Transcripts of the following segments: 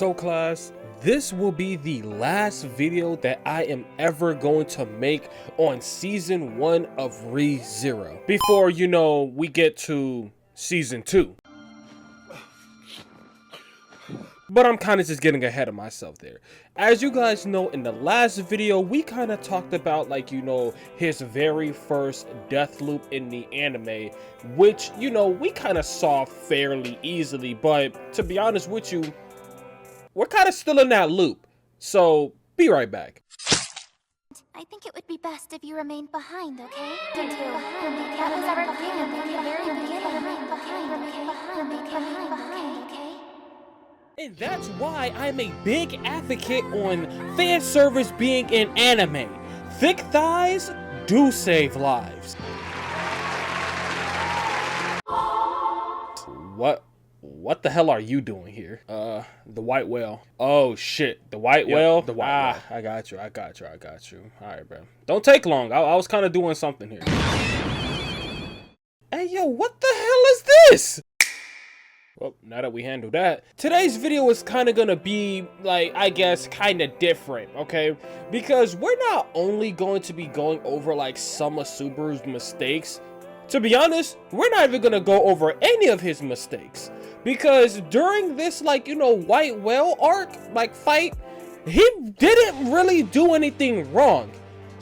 So class, this will be the last video that I am ever going to make on season 1 of ReZero before, you know, we get to season 2. But I'm kind of just getting ahead of myself there. As you guys know, in the last video, we kind of talked about, like, you know, his very first death loop in the anime, which, you know, we kind of saw fairly easily. But to be honest with you, we're kind of still in that loop. So be right back. I think it would be best if you remained behind, okay? Did you? That was our plan from the very beginning. Remain behind, okay? And that's why I'm a big advocate on fan service being in anime. Thick thighs do save lives. What the hell are you doing here? The white whale. Oh shit, the white whale? The white whale. I got you. Alright, bro. Don't take long. I was kind of doing something here. Hey, yo, what the hell is this? Well, now that we handle that, today's video is kind of gonna be, like, I guess, kind of different, okay? Because we're not only going to be going over, like, some of Subaru's mistakes. To be honest, we're not even gonna go over any of his mistakes. Because during this, like, you know, white whale arc, like, fight, he didn't really do anything wrong.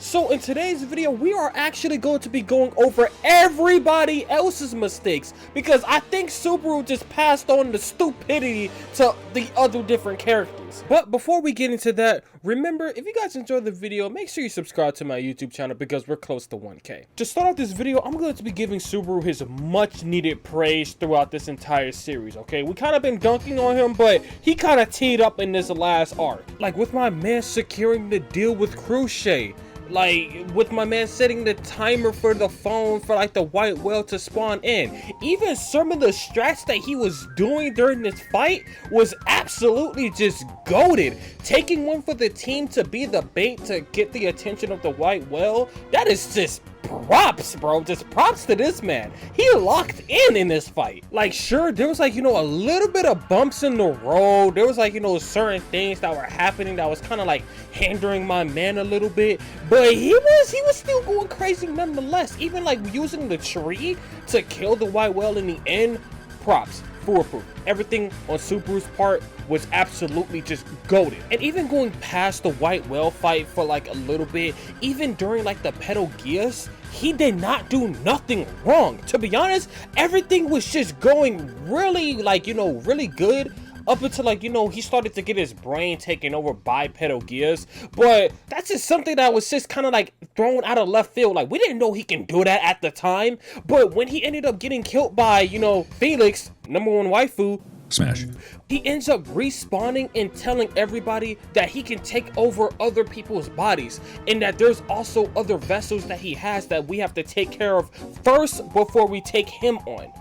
So in today's video, we are actually going to be going over everybody else's mistakes, because I think Subaru just passed on the stupidity to the other different characters. But before we get into that, remember, if you guys enjoyed the video, make sure you subscribe to my YouTube channel because we're close to 1K. To start off this video, I'm going to be giving Subaru his much needed praise throughout this entire series, okay? We kind of been dunking on him, but he kind of teed up in this last arc. Like with my man securing the deal with Cruet. Like, with my man setting the timer for the phone for, like, the white whale to spawn in. Even some of the strats that he was doing during this fight was absolutely just goated. Taking one for the team to be the bait to get the attention of the white whale, that is just props, bro. Just props to this man. He locked in this fight. Like, sure, there was, like, you know, a little bit of bumps in the road. There was, like, you know, certain things that were happening that was kind of like hindering my man a little bit, but he was still going crazy nonetheless. Even like using the tree to kill the white whale in the end. Props. Foolproof. Everything on Subaru's part was absolutely just goated. And even going past the white whale fight for like a little bit, even during like the Pedal Gears, he did not do nothing wrong. To be honest, everything was just going really, like, you know, really good up until, like, you know, he started to get his brain taken over by Pedal Gears. But that's just something that was just kind of like thrown out of left field. Like, we didn't know he can do that at the time, but when he ended up getting killed by, you know, Felix, #1 waifu, smash, he ends up respawning and telling everybody that he can take over other people's bodies, and that there's also other vessels that he has that we have to take care of first before we take him on.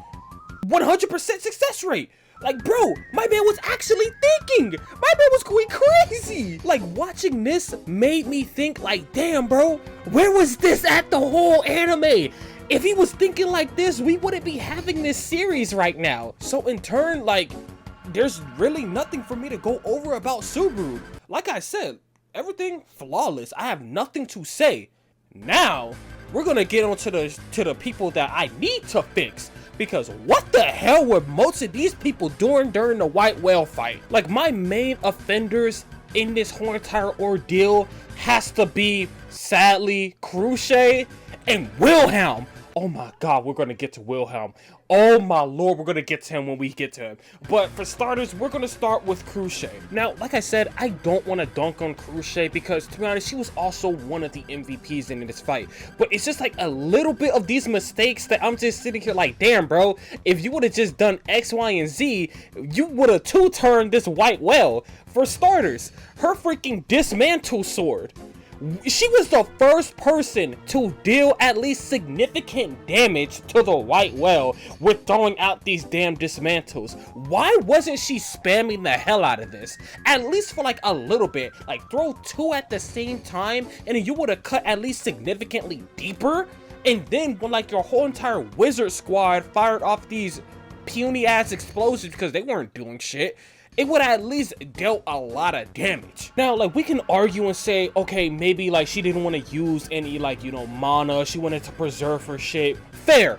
100% success rate. Like, bro, my man was actually thinking. My man was going crazy. Like, watching this made me think, like, damn, bro, where was this at the whole anime? If he was thinking like this, we wouldn't be having this series right now. So in turn, like, there's really nothing for me to go over about Subaru. Like I said, everything flawless. I have nothing to say. Now, we're gonna get on to the people that I need to fix. Because what the hell were most of these people doing during the white whale fight? Like, my main offenders in this whole entire ordeal has to be, sadly, Cruet and Wilhelm. Oh my god, we're gonna get to Wilhelm. Oh my lord, we're gonna get to him when we get to him. But for starters, we're gonna start with Cruet. Now, like I said, I don't want to dunk on Cruet because, to be honest, she was also one of the MVPs in this fight. But it's just like a little bit of these mistakes that I'm just sitting here like, damn, bro, if you would have just done X, Y, and Z, you would have two-turned this white whale. For starters, her freaking dismantle sword. She was the first person to deal at least significant damage to the white whale with throwing out these damn dismantles. Why wasn't she spamming the hell out of this? At least for like a little bit. Like, throw 2 at the same time and you would have cut at least significantly deeper. And then when like your whole entire wizard squad fired off these puny ass explosions because they weren't doing shit, it would at least dealt a lot of damage. Now, like, we can argue and say, okay, maybe like she didn't want to use any, like, you know, mana, she wanted to preserve her shape. Fair.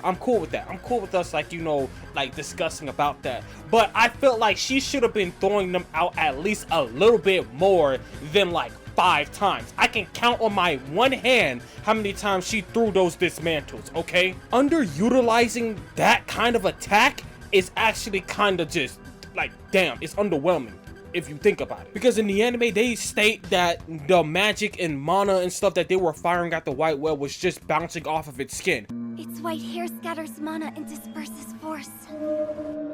I'm cool with that. I'm cool with us, like, you know, like, discussing about that. But I felt like she should have been throwing them out at least a little bit more than like 5 times. I can count on my one hand how many times she threw those dismantles, okay? Underutilizing that kind of attack is actually kind of just like, damn, it's underwhelming if you think about it. Because in the anime, they state that the magic and mana and stuff that they were firing at the white whale was just bouncing off of its skin. Its white hair scatters mana and disperses force.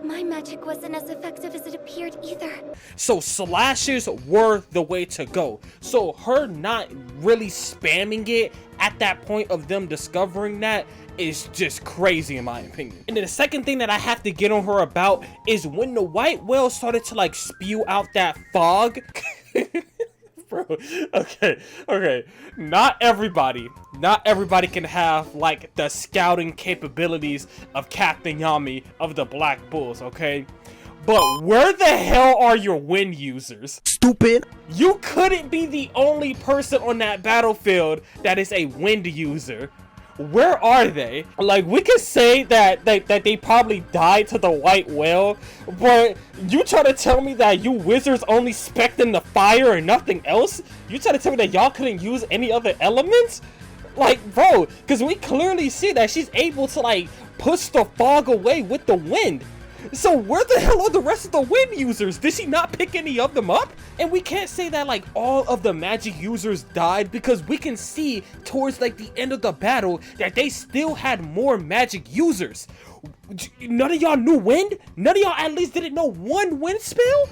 My magic wasn't as effective as it appeared either. So slashes were the way to go. So her not really spamming it at that point of them discovering that is just crazy in my opinion. And then the second thing that I have to get on her about is when the white whale started to like spew out that fog. Bro, okay. Not everybody can have like the scouting capabilities of Captain Yami of the Black Bulls, okay? But where the hell are your wind users? Stupid. You couldn't be the only person on that battlefield that is a wind user. Where are they? Like, we could say that they probably died to the white whale, but you try to tell me that you wizards only spec'd in the fire and nothing else? You try to tell me that y'all couldn't use any other elements? Like, bro, because we clearly see that she's able to, like, push the fog away with the wind. So where the hell are the rest of the wind users? Did she not pick any of them up? And we can't say that like all of the magic users died, because we can see towards like the end of the battle that they still had more magic users. None of y'all knew wind? None of y'all at least didn't know one wind spell?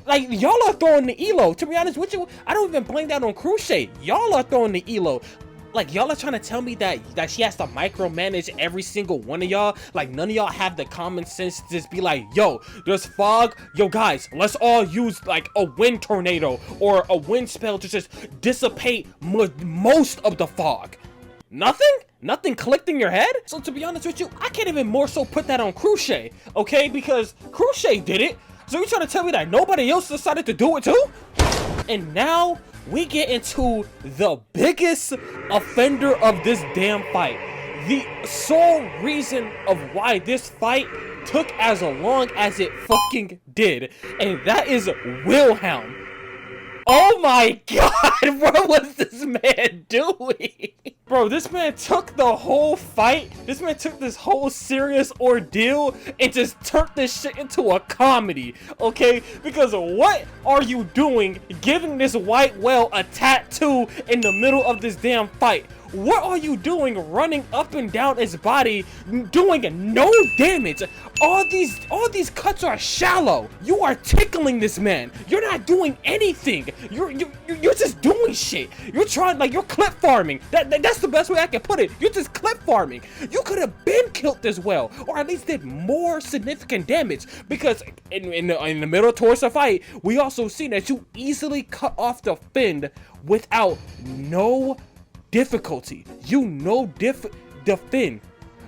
Like, y'all are throwing the elo. To be honest with you, I don't even blame that on Cruet. Y'all are throwing the elo. Like, y'all are trying to tell me that she has to micromanage every single one of y'all? Like, none of y'all have the common sense to just be like, yo, there's fog. Yo, guys, let's all use, like, a wind tornado or a wind spell to just dissipate most of the fog. Nothing? Nothing clicked in your head? So, to be honest with you, I can't even more so put that on Cruet, okay? Because Cruet did it. So, you trying to tell me that nobody else decided to do it too? And now we get into the biggest offender of this damn fight. The sole reason of why this fight took as long as it fucking did. And that is Wilhelm. Oh my god, what was this man doing? Bro, this man took the whole fight, this man took this whole serious ordeal and just turned this shit into a comedy, okay? Because what are you doing giving this white whale a tattoo in the middle of this damn fight? What are you doing running up and down his body, doing no damage? All these cuts are shallow. You are tickling this man. You're not doing anything. You're just doing shit. You're trying, like, you're clip farming. That's the best way I can put it. You're just clip farming. You could have been killed this well, or at least did more significant damage. Because in the middle towards the fight, we also see that you easily cut off the fin without no difficulty. You know the fin.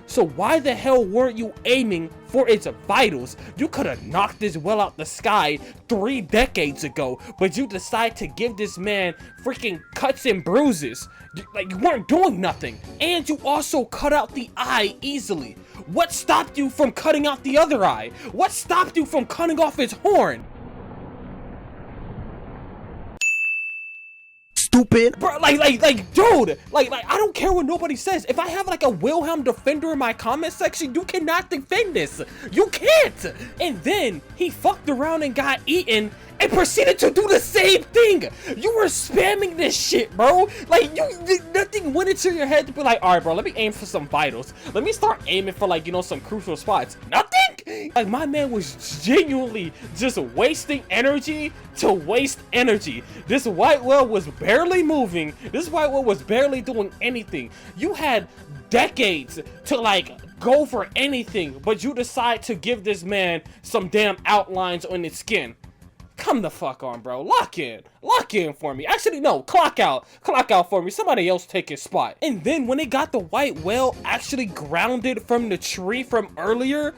So why the hell weren't you aiming for its vitals? You could have knocked this well out the sky 3 decades ago, but you decide to give this man freaking cuts and bruises. You weren't doing nothing. And you also cut out the eye easily. What stopped you from cutting out the other eye? What stopped you from cutting off its horn? Stupid. Bro, dude, I don't care what nobody says. If I have like a Wilhelm defender in my comment section, you cannot defend this. You can't. And then he fucked around and got eaten and proceeded to do the same thing. You were spamming this shit, bro. Like, nothing went into your head to be like, all right, bro, let me aim for some vitals. Let me start aiming for, like, you know, some crucial spots. Nothing. Like, my man was genuinely just wasting energy to waste energy. This white whale was barely moving. This white whale was barely doing anything. You had decades to, like, go for anything, but you decide to give this man some damn outlines on his skin. Come the fuck on, bro. Lock in for me. Actually, no, clock out for me. Somebody else take his spot. And then when they got the white whale actually grounded from the tree from earlier,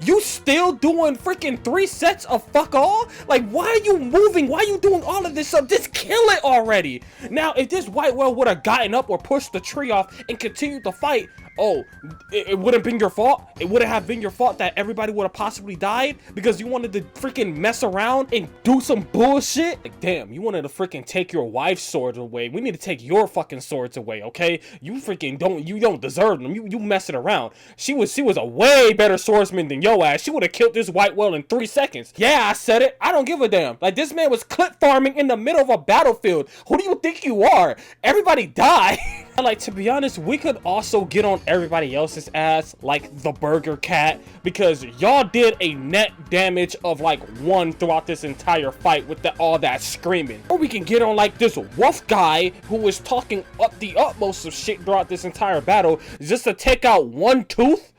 You still doing freaking 3 sets of fuck all? Like, why are you moving? Why are you doing all of this stuff? Just kill it already. Now, if this white whale would have gotten up or pushed the tree off and continued to fight, oh, it wouldn't have been your fault. It wouldn't have been your fault that everybody would have possibly died because you wanted to freaking mess around and do some bullshit. Like, damn, you wanted to freaking take your wife's swords away. We need to take your fucking swords away, okay? You freaking don't deserve them. You messing around. She was a way better swordsman than your ass. She would have killed this white whale in 3 seconds. Yeah, I said it. I don't give a damn. Like, this man was clip farming in the middle of a battlefield. Who do you think you are? Everybody died. Like, to be honest, we could also get on everybody else's ass, like the Burger Cat, because y'all did a net damage of like 1 throughout this entire fight with all that screaming. Or we can get on like this wolf guy who was talking up the utmost of shit throughout this entire battle just to take out 1 tooth,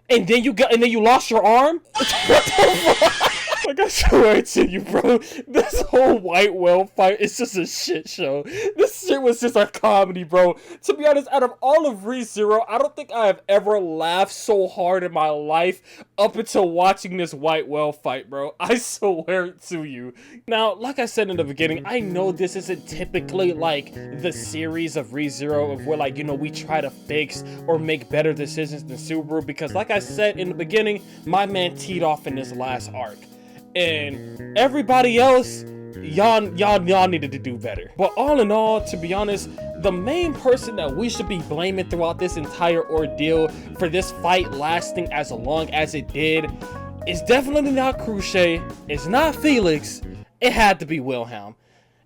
and then you lost your arm. What the fuck? Like, I swear to you, bro, this whole white whale fight is just a shit show. This shit was just a comedy, bro. To be honest, out of all of ReZero, I don't think I have ever laughed so hard in my life up until watching this white whale fight, bro. I swear to you. Now, like I said in the beginning, I know this isn't typically like the series of ReZero of where, like, you know, we try to fix or make better decisions than Subaru, because like I said in the beginning, my man teed off in this last arc. And everybody else, y'all needed to do better. But all in all, to be honest, the main person that we should be blaming throughout this entire ordeal for this fight lasting as long as it did is definitely not Cruet. It's not Felix. It had to be Wilhelm.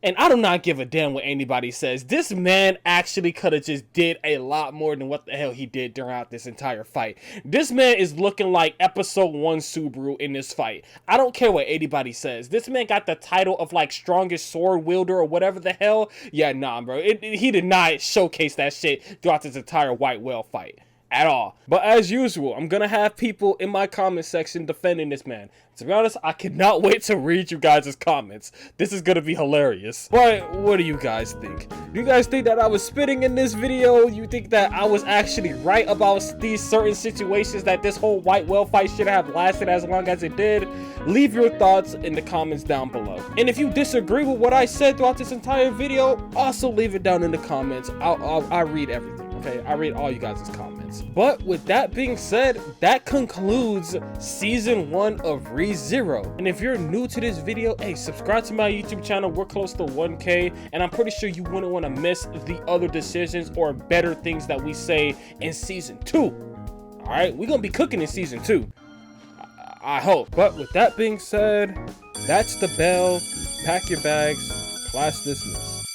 And I do not give a damn what anybody says. This man actually could have just did a lot more than what the hell he did throughout this entire fight. This man is looking like episode 1 Subaru in this fight. I don't care what anybody says. This man got the title of like strongest sword wielder or whatever the hell. Yeah, nah, bro. He did not showcase that shit throughout this entire white whale fight at all. But as usual, I'm gonna have people in my comment section defending this man. To be honest, I cannot wait to read you guys' comments. This is gonna be hilarious. But what do you guys think? Do you guys think that I was spitting in this video? You think that I was actually right about these certain situations, that this whole white whale fight should have lasted as long as it did? Leave your thoughts in the comments down below. And if you disagree with what I said throughout this entire video, also leave it down in the comments. I read everything. Okay, I read all you guys' comments. But with that being said, that concludes season 1 of ReZero. And if you're new to this video, hey, subscribe to my YouTube channel. We're close to 1K, and I'm pretty sure you wouldn't want to miss the other decisions or better things that we say in season 2. All right, we're gonna be cooking in season 2. I hope. But with that being said, that's the bell. Pack your bags. Class dismissed.